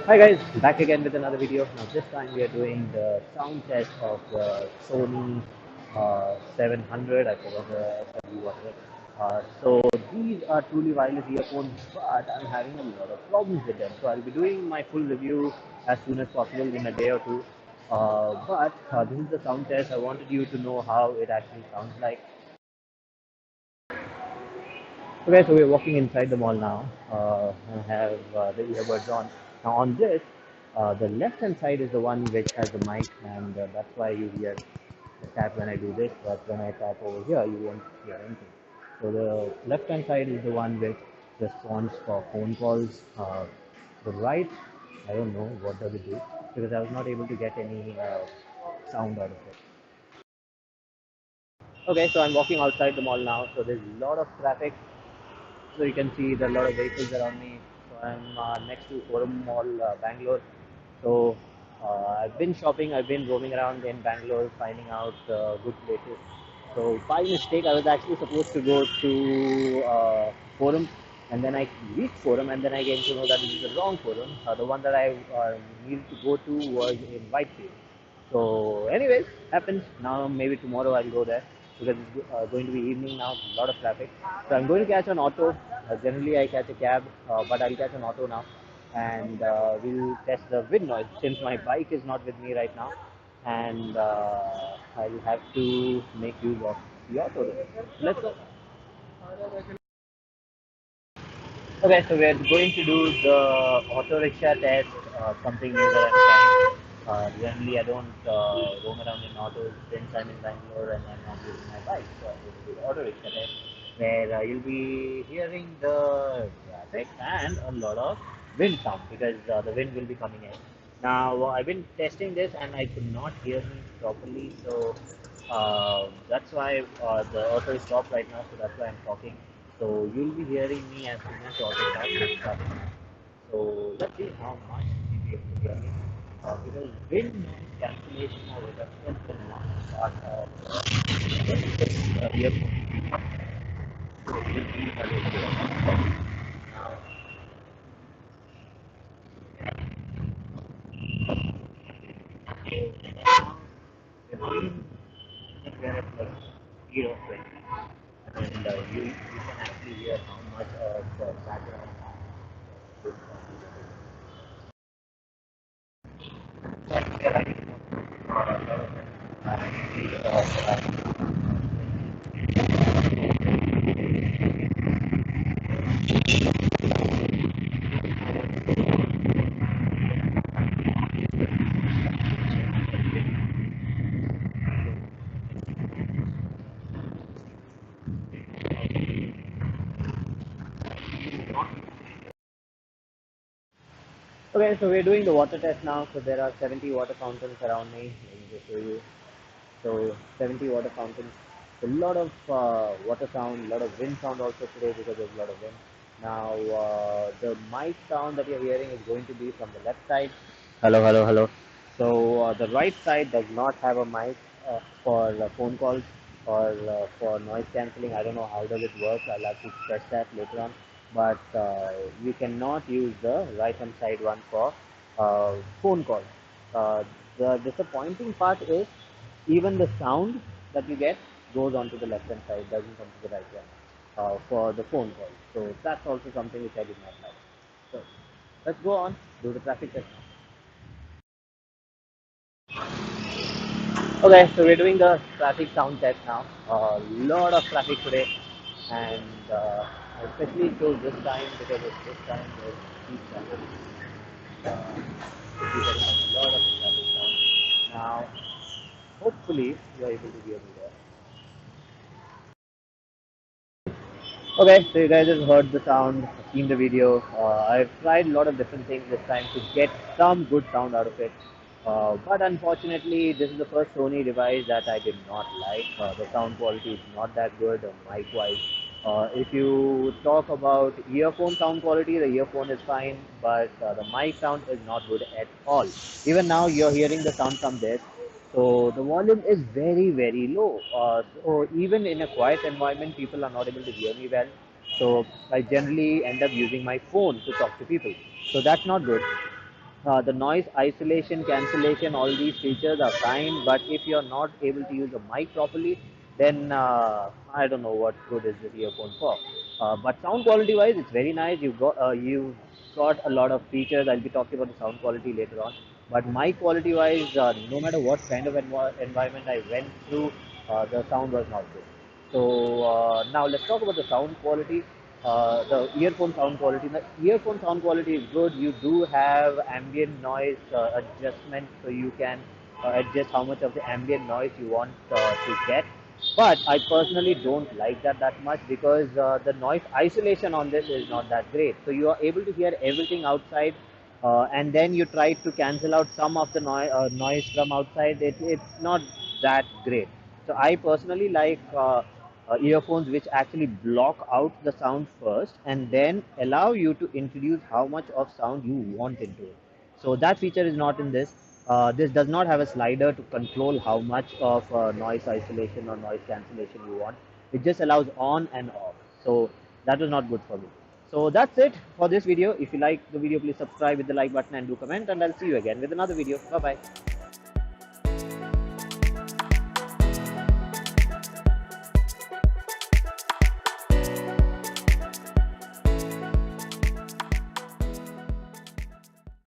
Hi guys, back again with another video. Now this time we are doing the sound test of the Sony 700. I forgot the SW whatever. So these are truly wireless earphones, but I'm having a lot of problems with them. So I'll be doing my full review as soon as possible in a day or two. But this is the sound test. I wanted you to know how it actually sounds like. Okay, so we're walking inside the mall now. I have the earbuds on. Now on this, the left-hand side is the one which has the mic, and that's why you hear the tap when I do this. But when I tap over here, you won't hear anything. So the left-hand side is the one which responds for phone calls. The right, I don't know what does it do because I was not able to get any sound out of it. Okay, so I'm walking outside the mall now. So there's a lot of traffic. So you can see there are a lot of vehicles around me. So I'm next to Forum Mall, Bangalore. So I've been shopping, I've been roaming around in Bangalore, finding out good places. So by mistake, I was actually supposed to go to Forum, and then I reached Forum, and then I came to know that this is the wrong Forum. The one that I needed to go to was in Whitefield. So, anyways, happens. Now maybe tomorrow I'll go there because it's going to be evening now. A lot of traffic. So I'm going to catch an auto. Generally I catch a cab, but I'll catch an auto now, and we'll test the wind noise since my bike is not with me right now, and I'll have to make use of the auto. Let's go. Okay, so we're going to do the auto rickshaw test, something new that I'm trying. Generally, I don't roam around in autos since I'm in Bangalore and I'm not using my bike. So I'm going to do the auto rickshaw test where you'll be hearing the traffic and a lot of wind sound because the wind will be coming in. Now, I've been testing this and I could not hear me properly, so that's why the auto is stopped right now, so that's why I'm talking. So you'll be hearing me as soon as the auto starts. So let's see how much you'll be able to hear me. Because wind noise cancellation or reduction will not start earphone. So you'll be able to hear me. Now, so now the wind anywhere at like speed of 20, and you can actually hear how much of background noise Okay, so we're doing the water test now. So there are 70 water fountains around me. Let me just show you. So 70 water fountains. A lot of water sound, a lot of wind sound also today because there's a lot of wind. Now the mic sound that you're hearing is going to be from the left side. Hello, hello, hello. So the right side does not have a mic for phone calls or for noise cancelling. I don't know how does it work. I'll have to test that later on. But you cannot use the right hand side one for phone calls. The disappointing part is even the sound that you get goes onto the left hand side, doesn't come to the right one for the phone call. So that's also something which I did not like. So let's go on, do the traffic test now. Okay, so we're doing the traffic sound test now. A lot of traffic today, and I especially chose this time because at this time there's peak traffic. You'll be getting a lot of traffic sound. Now, hopefully, you're able to hear me there. Okay, so you guys have heard the sound, seen the video. I've tried a lot of different things this time to get some good sound out of it. But unfortunately, this is the first Sony device that I did not like. The sound quality is not that good, mic-wise. If you talk about earphone sound quality, the earphone is fine, but the mic sound is not good at all. Even now, you're hearing the sound from this. So the volume is very, very low. So even in a quiet environment, people are not able to hear me well. So I generally end up using my phone to talk to people. So that's not good. the noise isolation, cancellation, all these features are fine, but if you're not able to use the mic properly, then I don't know what good is this earphone for. But sound quality wise, it's very nice. You've got a lot of features. I'll be talking about the sound quality later on. But mic quality wise, no matter what kind of environment I went through, the sound was not good. So now let's talk about the sound quality. The earphone sound quality. The earphone sound quality is good. You do have ambient noise adjustment, so you can adjust how much of the ambient noise you want to get. But I personally don't like that much because the noise isolation on this is not that great. So you are able to hear everything outside, and then you try to cancel out some of the noise from outside. It's not that great. So I personally like earphones which actually block out the sound first and then allow you to introduce how much of sound you want into it. So that feature is not in this. This does not have a slider to control how much of noise isolation or noise cancellation you want. It just allows on and off. So that was not good for me. So that's it for this video. If you like the video, please subscribe with the like button and do comment, and I'll see you again with another video. Bye bye.